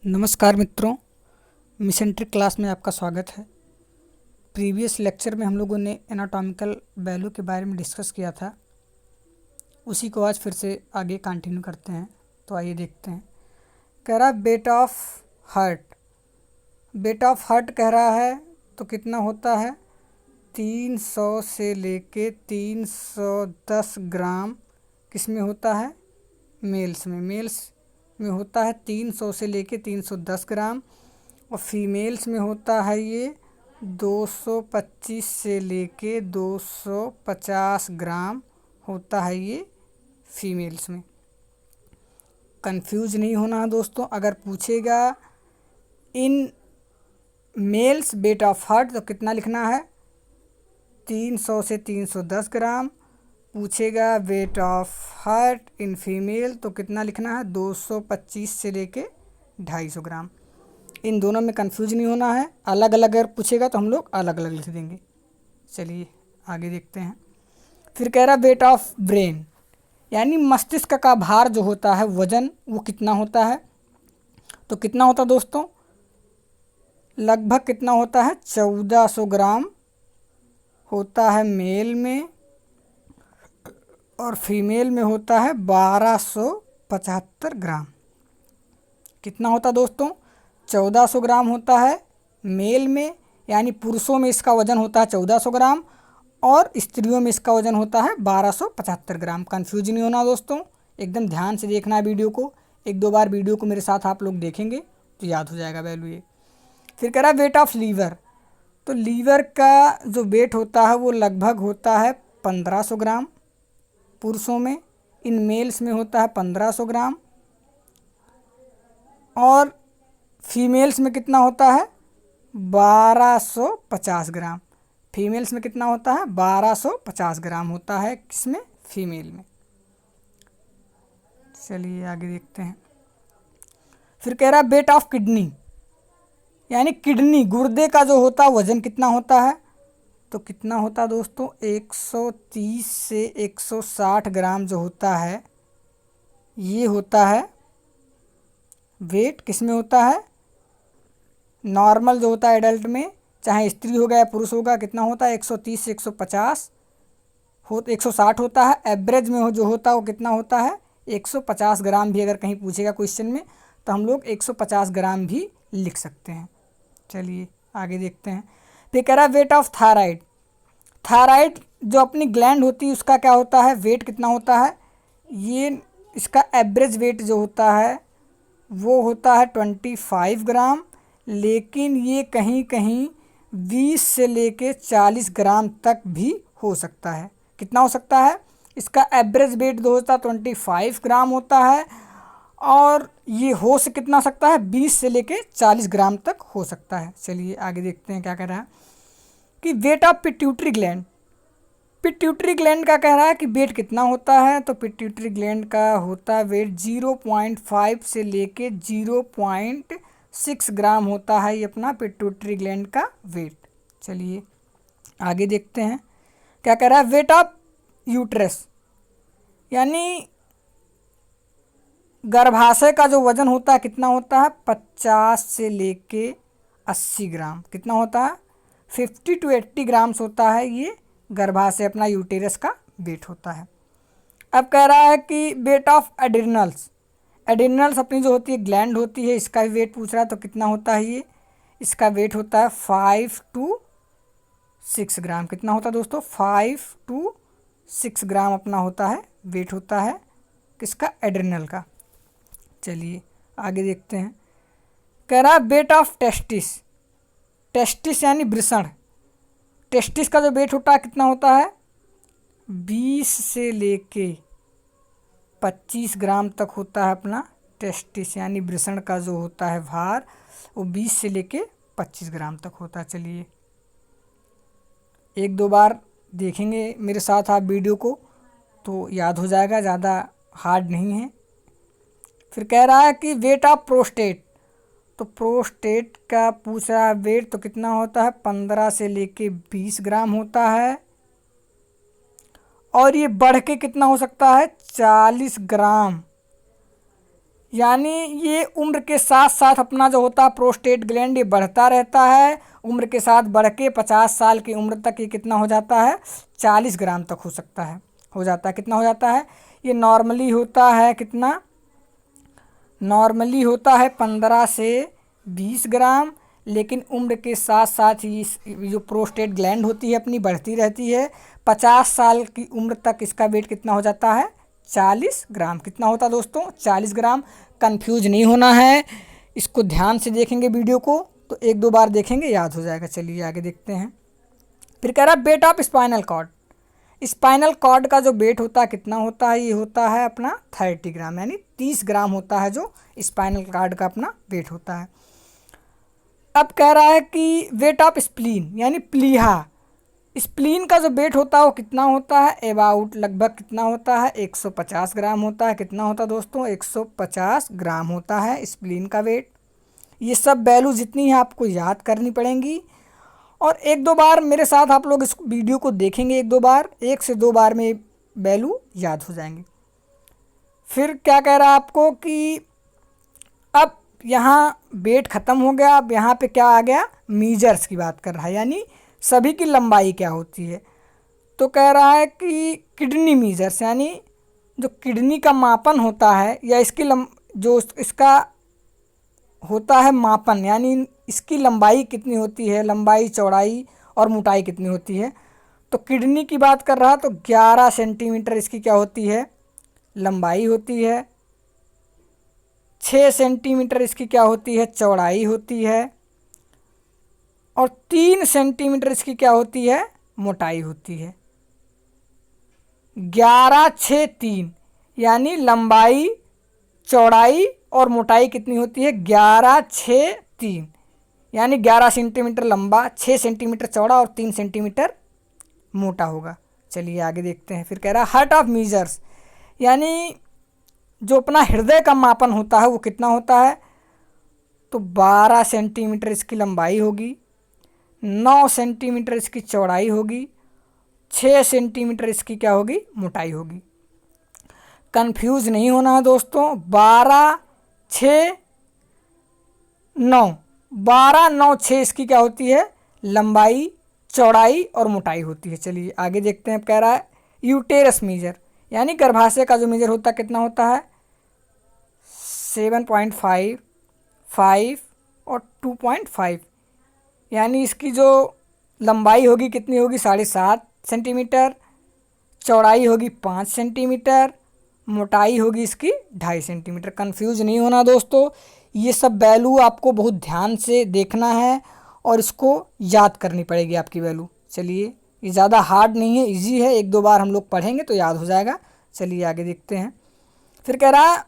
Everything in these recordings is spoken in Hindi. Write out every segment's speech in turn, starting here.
नमस्कार मित्रों, मिसेंट्रिक क्लास में आपका स्वागत है। प्रीवियस लेक्चर में हम लोगों ने एनाटॉमिकल वैल्यू के बारे में डिस्कस किया था, उसी को आज फिर से आगे कंटिन्यू करते हैं। तो आइए देखते हैं। कह रहा beat of heart, beat of heart कह रहा है तो कितना होता है 300 से लेके 310 ग्राम। किस में होता है? मेल्स में। मेल्स में होता है 300 से लेके 310 ग्राम और फीमेल्स में होता है ये 225 से लेके 250 ग्राम होता है ये फीमेल्स में। कंफ्यूज नहीं होना है दोस्तों। अगर पूछेगा in males weight of heart तो कितना लिखना है 300 से 310 ग्राम। पूछेगा weight of heart in female तो कितना लिखना है 225 से लेके 250 ग्राम। इन दोनों में कंफ्यूज नहीं होना है। अलग अलग अगर पूछेगा तो हम लोग अलग अलग लिख देंगे। चलिए आगे देखते हैं। फिर कह रहा वेट ऑफ ब्रेन, यानी मस्तिष्क का भार जो होता है, वजन, वो कितना होता है। तो कितना होता दोस्तों? लगभग कितना होता है 1400 ग्राम होता है मेल में और फीमेल में होता है 1275 ग्राम। कितना होता दोस्तों? 1400 ग्राम होता है मेल में, यानी पुरुषों में इसका वज़न होता है 1400 ग्राम और स्त्रियों में इसका वज़न होता है 1275 ग्राम। कन्फ्यूज नहीं होना दोस्तों, एकदम ध्यान से देखना है वीडियो को। एक दो बार वीडियो को मेरे साथ आप लोग देखेंगे तो याद हो जाएगा वैल्यू ये। फिर कह रहा वेट ऑफ लीवर, तो लीवर का जो वेट होता है वो लगभग होता है 1500 ग्राम पुरुषों में, इन मेल्स में होता है 1500 ग्राम और फीमेल्स में कितना होता है 1250 ग्राम। फीमेल्स में कितना होता है 1250 ग्राम होता है किसमें? फीमेल में। चलिए आगे देखते हैं। फिर कह रहा है वेट ऑफ किडनी, यानी किडनी गुर्दे का जो होता है वज़न कितना होता है। तो कितना होता है दोस्तों 130 से 160 ग्राम जो होता है ये होता है वेट। किस में होता है? नॉर्मल जो होता है एडल्ट में, चाहे स्त्री होगा या पुरुष होगा, कितना होता है 130 से 150 160 होता है। एवरेज में जो होता है वो कितना होता है 150 ग्राम भी। अगर कहीं पूछेगा क्वेश्चन में तो हम लोग 150 ग्राम भी लिख सकते हैं। चलिए आगे देखते हैं। फिर कह रहा है वेट ऑफ थायराइड, थायराइड जो अपनी ग्लैंड होती है उसका क्या होता है वेट कितना होता है। ये इसका एवरेज वेट जो होता है वो होता है 25 ग्राम, लेकिन ये कहीं कहीं 20 से लेके 40 ग्राम तक भी हो सकता है। कितना हो सकता है? इसका एवरेज वेट जो होता है 25 ग्राम होता है और ये हो से कितना सकता है 20 से लेके 40 ग्राम तक हो सकता है। चलिए आगे देखते हैं क्या कह रहा है कि weight of pituitary gland, pituitary gland का कह रहा है कि वेट कितना होता है। तो पिट्यूटरी ग्लैंड का होता है वेट 0.5 से लेके 0.6 ग्राम होता है ये अपना पिट्यूटरी ग्लैंड का वेट। चलिए आगे देखते हैं क्या कह रहा है वेट ऑफ यूट्रस, यानी गर्भाशय का जो वज़न होता है कितना होता है 50 से लेके 80 ग्राम। कितना होता है 50 to 80 ग्राम्स होता है ये गर्भाशय अपना यूटेरस का वेट होता है। अब कह रहा है कि वेट ऑफ एड्रिनल्स, एड्रिनल्स अपनी जो होती है ग्लैंड होती है, इसका भी वेट पूछ रहा है तो कितना होता है ये, इसका वेट होता है 5 to 6 ग्राम। कितना होता है दोस्तों 5 to 6 ग्राम अपना होता है वेट होता है किसका? एड्रिनल का। चलिए आगे देखते हैं। कह रहा है वेट ऑफ टेस्टिस, टेस्टिस यानी वृषण, टेस्टिस का जो वेट होता है कितना होता है 20 से लेके 25 ग्राम तक होता है अपना टेस्टिस, यानी वृषण का जो होता है भार वो 20 से लेके 25 ग्राम तक होता है। चलिए एक दो बार देखेंगे मेरे साथ आप वीडियो को तो याद हो जाएगा, ज़्यादा हार्ड नहीं है। फिर कह रहा है कि वेट ऑफ प्रोस्टेट, तो प्रोस्टेट का पूछ रहा है वेट तो कितना होता है 15 से लेके 20 ग्राम होता है और ये बढ़ के कितना हो सकता है 40 ग्राम। यानी ये उम्र के साथ साथ अपना जो होता है प्रोस्टेट ग्लैंड ये बढ़ता रहता है। उम्र के साथ बढ़ के 50 साल की उम्र तक ये कितना हो जाता है, 40 ग्राम तक हो सकता है, हो जाता है। कितना हो जाता है, ये नॉर्मली होता है कितना, नॉर्मली होता है 15 से 20 ग्राम। लेकिन उम्र के साथ साथ ही जो प्रोस्टेट ग्लैंड होती है अपनी बढ़ती रहती है। 50 साल की उम्र तक इसका वेट कितना हो जाता है, 40 ग्राम। कितना होता है दोस्तों, 40 ग्राम। कंफ्यूज नहीं होना है, इसको ध्यान से देखेंगे वीडियो को तो एक दो बार देखेंगे याद हो जाएगा। चलिए आगे देखते हैं। फिर कह रहा है weight of spinal cord. Spinal cord का जो वेट होता है कितना होता है, ये होता है अपना 30 ग्राम, यानी 30 ग्राम होता है जो स्पाइनल कॉर्ड का अपना वेट होता है। अब कह रहा है कि वेट ऑफ स्प्लीन यानी प्लीहा, स्प्लीन का जो वेट होता है वो कितना होता है, अबाउट लगभग कितना होता है, 150 ग्राम होता है। कितना होता है दोस्तों, 150 ग्राम होता है स्प्लीन का वेट। ये सब वैल्यू जितनी है आपको याद करनी पड़ेंगी और एक दो बार मेरे साथ आप लोग इस वीडियो को देखेंगे, एक दो बार, 1 से 2 बार में वैल्यू याद हो जाएंगी। फिर क्या कह रहा है आपको कि अब यहाँ वेट ख़त्म हो गया, अब यहाँ पे क्या आ गया, मीजर्स की बात कर रहा है, यानी सभी की लंबाई क्या होती है। तो कह रहा है कि किडनी मीजर्स, यानी जो किडनी का मापन होता है या इसकी जो इसका होता है मापन, यानी इसकी लंबाई कितनी होती है, लंबाई चौड़ाई और मोटाई कितनी होती है। तो किडनी की बात कर रहा है तो 11 सेंटीमीटर इसकी क्या होती है, लंबाई होती है। 6 सेंटीमीटर इसकी क्या होती है, चौड़ाई होती है। और 3 सेंटीमीटर इसकी क्या होती है, मोटाई होती है। 11, 6, 3 यानी लंबाई चौड़ाई और मोटाई कितनी होती है, 11, 6, 3 यानी 11 सेंटीमीटर लंबा, 6 सेंटीमीटर चौड़ा और 3 सेंटीमीटर मोटा होगा। चलिए आगे देखते हैं। फिर कह रहा है हार्ट ऑफ मीजर्स, यानी जो अपना हृदय का मापन होता है वो कितना होता है, तो 12 सेंटीमीटर इसकी लंबाई होगी, 9 सेंटीमीटर इसकी चौड़ाई होगी, 6 सेंटीमीटर इसकी क्या होगी, मोटाई होगी। कंफ्यूज नहीं होना है दोस्तों, 12, 6, 9, 12, 9, 6 इसकी क्या होती है, लंबाई चौड़ाई और मोटाई होती है। चलिए आगे देखते हैं। कह रहा है यूटेरस मीजर, यानी गर्भाशय का जो मीजर होता है कितना होता है, 7.5, 5 और 2.5 यानी इसकी जो लंबाई होगी कितनी होगी, 7.5 सेंटीमीटर, चौड़ाई होगी 5 सेंटीमीटर, मोटाई होगी इसकी 2.5 सेंटीमीटर। कंफ्यूज नहीं होना दोस्तों, ये सब वैल्यू आपको बहुत ध्यान से देखना है और इसको याद करनी पड़ेगी आपकी वैल्यू। चलिए ये ज़्यादा हार्ड नहीं है, इजी है, एक दो बार हम लोग पढ़ेंगे तो याद हो जाएगा। चलिए आगे देखते हैं। फिर कह रहा है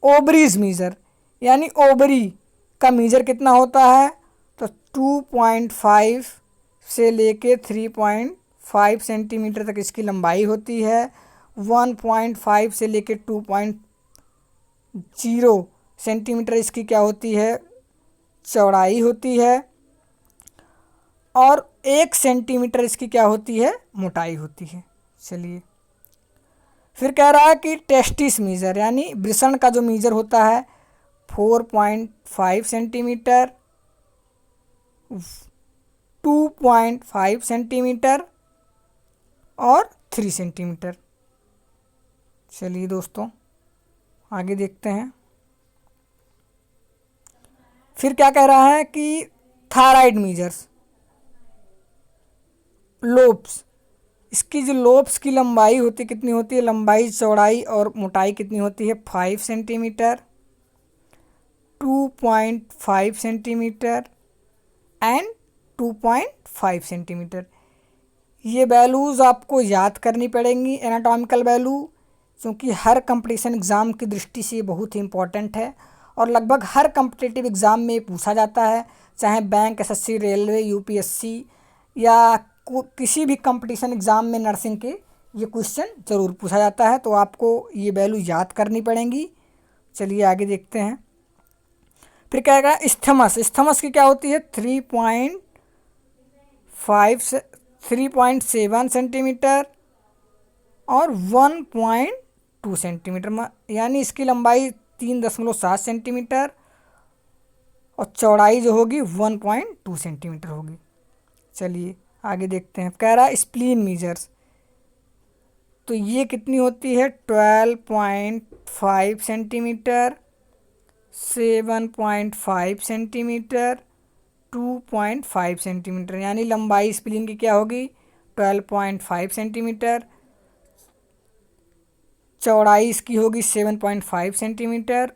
ओवरीज मीज़र, यानी ओवरी का मीज़र कितना होता है, तो 2.5 से लेके 3.5 सेंटीमीटर तक इसकी लंबाई होती है। 1.5 से लेके 2.0 सेंटीमीटर इसकी क्या होती है, चौड़ाई होती है। और 1 सेंटीमीटर इसकी क्या होती है, मोटाई होती है। चलिए फिर कह रहा है कि टेस्टिस मीज़र, यानी वृषण का जो मीज़र होता है 4.5 सेंटीमीटर, 2.5 सेंटीमीटर और 3 सेंटीमीटर। चलिए दोस्तों आगे देखते हैं। फिर क्या कह रहा है कि थायराइड मीजर्स, लोब्स, इसकी जो लोब्स की लंबाई होती है कितनी होती है, लंबाई चौड़ाई और मोटाई कितनी होती है, 5 सेंटीमीटर, 2.5 सेंटीमीटर एंड 2.5 सेंटीमीटर। ये वैल्यूज़ आपको याद करनी पड़ेंगी, एनाटॉमिकल वैल्यू, क्योंकि हर कंपटीशन एग्ज़ाम की दृष्टि से ये बहुत ही इम्पॉर्टेंट है और लगभग हर कम्पिटिटिव एग्ज़ाम में पूछा जाता है, चाहे बैंक, एसएससी, रेलवे, यूपीएससी या किसी भी कंपटीशन एग्ज़ाम में नर्सिंग के ये क्वेश्चन ज़रूर पूछा जाता है, तो आपको ये वैल्यू याद करनी पड़ेंगी। चलिए आगे देखते हैं। फिर क्या कहा, इस्थमस, इस्थमस की क्या होती है, 3.7 सेंटीमीटर और 1.2 सेंटीमीटर, यानी इसकी लंबाई 3.7 सेंटीमीटर और चौड़ाई जो होगी 1.2 सेंटीमीटर होगी। चलिए आगे देखते हैं। कह रहा है स्प्लीन मीजर्स, तो ये कितनी होती है 12.5 सेंटीमीटर, 7.5 सेंटीमीटर, 2.5 सेंटीमीटर, यानी लंबाई स्प्लीन की क्या होगी 12.5 सेंटीमीटर, चौड़ाई इसकी होगी 7.5 सेंटीमीटर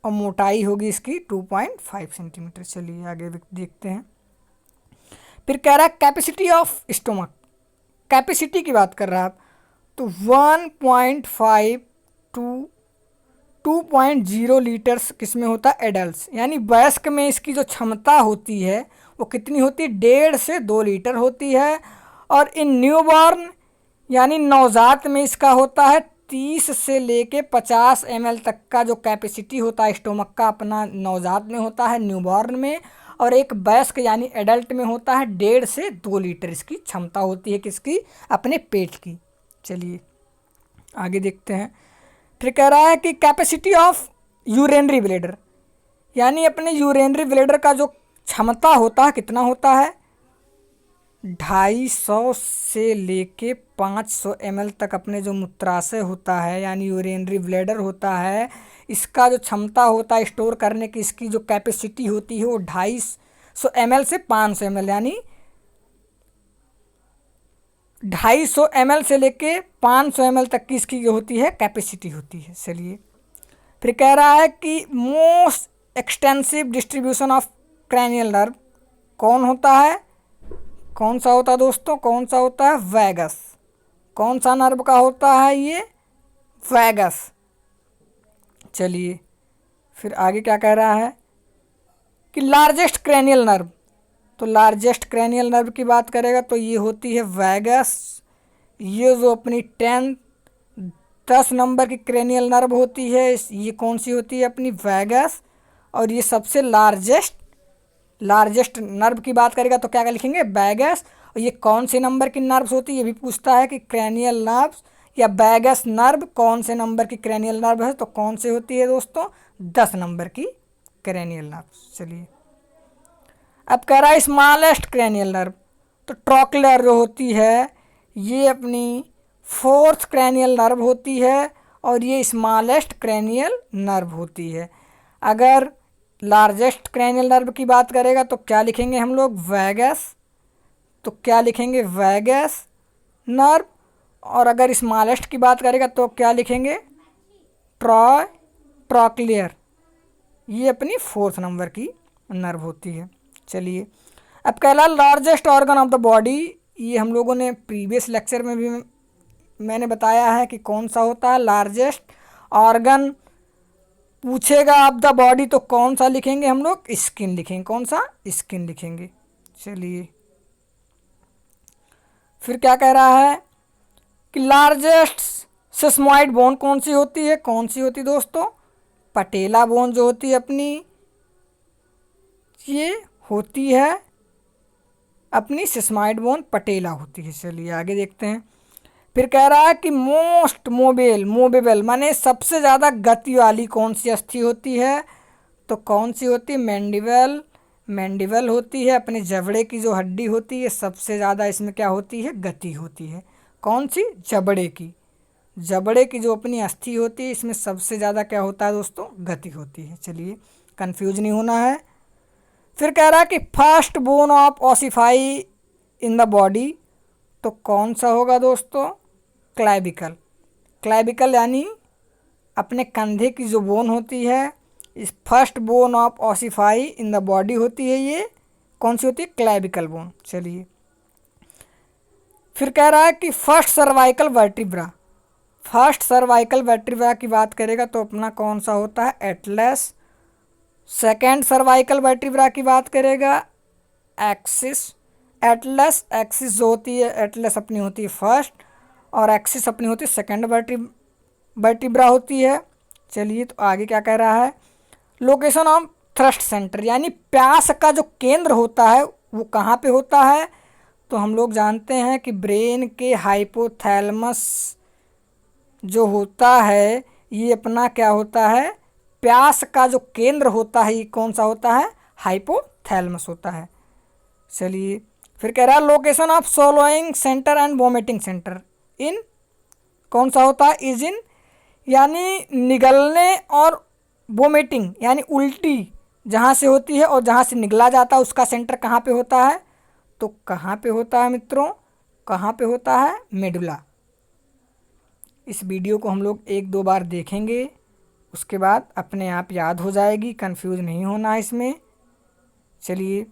और मोटाई होगी इसकी 2.5 सेंटीमीटर। चलिए आगे देखते हैं। फिर कह रहा है कैपेसिटी ऑफ स्टोमक, कैपेसिटी की बात कर रहा है आप, तो 1.5 टू 2.0 लीटर्स किसमें होता है एडल्ट, यानी वयस्क में इसकी जो क्षमता होती है वो कितनी होती है 1.5 से 2 लीटर होती है। और इन न्यूबॉर्न यानी नवजात में इसका होता है 30 से लेके 50 ml तक का जो कैपेसिटी होता है स्टोमक का अपना नवजात में होता है न्यूबॉर्न में, और एक वयस्क यानी एडल्ट में होता है 1.5 से 2 लीटर इसकी क्षमता होती है किसकी अपने पेट की। चलिए आगे देखते हैं। फिर कह रहा है कि कैपेसिटी ऑफ यूरेनरी ब्लैडर, यानी अपने यूरेनरी ब्लैडर का जो क्षमता होता है कितना होता है 250 से लेके 500 ml तक अपने जो मूत्राशय होता है यानी यूरेनरी ब्लैडर होता है, इसका जो क्षमता होता है स्टोर करने की इसकी जो कैपेसिटी होती है वो 250 ml से 500 ml, यानी 250 ml से लेके 500 ml तक की इसकी जो होती है कैपेसिटी होती है। चलिए फिर कह रहा है कि most extensive distribution of cranial nerve कौन होता है, कौन सा होता है दोस्तों, कौन सा होता है वैगस, कौन सा नर्व का होता है ये वैगस। चलिए फिर आगे क्या कह रहा है कि लार्जेस्ट क्रैनियल नर्व, तो लार्जेस्ट क्रैनियल नर्व की बात करेगा तो ये होती है वैगस। ये जो अपनी 10 नंबर की क्रैनियल नर्व होती है ये कौन सी होती है अपनी वैगस। और ये सबसे लार्जेस्ट नर्व की बात करेगा तो क्या लिखेंगे वैगस। और ये कौन से नंबर की नर्व्स होती है ये भी पूछता है कि क्रैनियल नर्व्स या वैगस नर्व कौन से नंबर की क्रैनियल नर्व है, तो कौन से होती है दोस्तों 10 नंबर की क्रैनियल नर्व। चलिए अब कह रहा है स्मॉलेस्ट क्रैनियल नर्व, तो ट्रोक्लेयर जो होती है ये अपनी 4th क्रैनियल नर्व होती है और ये स्मॉलेस्ट क्रैनियल नर्व होती है। अगर लार्जेस्ट क्रैनियल नर्व की बात करेगा तो क्या लिखेंगे हम लोग वैगस, तो क्या लिखेंगे वैगस नर्व। और अगर स्मॉलेस्ट की बात करेगा तो क्या लिखेंगे ट्रोक्लेयर, ये अपनी 4th नंबर की नर्व होती है। चलिए अब कहला largest organ of the body, ये हम लोगों ने प्रीवियस लेक्चर में भी मैंने बताया है कि कौन सा होता है लार्जेस्ट ऑर्गन। पूछेगा ऑफ द बॉडी तो कौन सा लिखेंगे हम लोग स्किन लिखेंगे, कौन सा स्किन लिखेंगे। चलिए फिर क्या कह रहा है कि लार्जेस्ट सिस्मॉइड बोन कौन सी होती है, कौन सी होती दोस्तों पटेला बोन जो होती है अपनी ये होती है अपनी सिस्मॉइड बोन पटेला होती है। चलिए आगे देखते हैं। फिर कह रहा है कि मोस्ट मूवेबल माने सबसे ज़्यादा गति वाली कौन सी अस्थि होती है, तो कौन सी होती है मैंडिबल होती है। अपने जबड़े की जो हड्डी होती है सबसे ज़्यादा इसमें क्या होती है गति होती है, कौन सी जबड़े की जो अपनी अस्थि होती है इसमें सबसे ज़्यादा क्या होता है दोस्तों गति होती है। चलिए कंफ्यूज नहीं होना है। फिर कह रहा है कि first bone of ossify in the body, तो कौन सा होगा दोस्तों क्लैविकल यानी अपने कंधे की जो बोन होती है इस first bone of ossify in the body होती है, ये कौन सी होती है क्लैविकल बोन। चलिए फिर कह रहा है कि फर्स्ट सर्वाइकल वर्टिब्रा की बात करेगा तो अपना कौन सा होता है एटलस। सेकेंड सर्वाइकल वर्टिब्रा की बात करेगा एक्सिस जो होती है एटलस अपनी होती है फर्स्ट और एक्सिस अपनी होती है सेकेंड वर्टिब्रा होती है। चलिए तो आगे क्या कह रहा है लोकेशन ऑफ थ्रस्ट सेंटर, यानी प्यास का जो केंद्र होता है वो कहाँ पे होता है, तो हम लोग जानते हैं कि ब्रेन के हाइपोथैलेमस जो होता है ये अपना क्या होता है, प्यास का जो केंद्र होता है ये कौन सा होता है, हाइपोथैलेमस होता है। चलिए फिर कह रहा है location of swallowing centre and vomiting centre in, कौन सा होता है, इज इन, यानी निगलने और वोमिटिंग यानी उल्टी जहाँ से होती है और जहाँ से निगला जाता है उसका सेंटर कहाँ पे होता है, तो कहाँ पे होता है मित्रों, कहाँ पे होता है, मेडुला। इस वीडियो को हम लोग 1-2 बार देखेंगे, उसके बाद अपने आप याद हो जाएगी, कंफ्यूज नहीं होना है इसमें। चलिए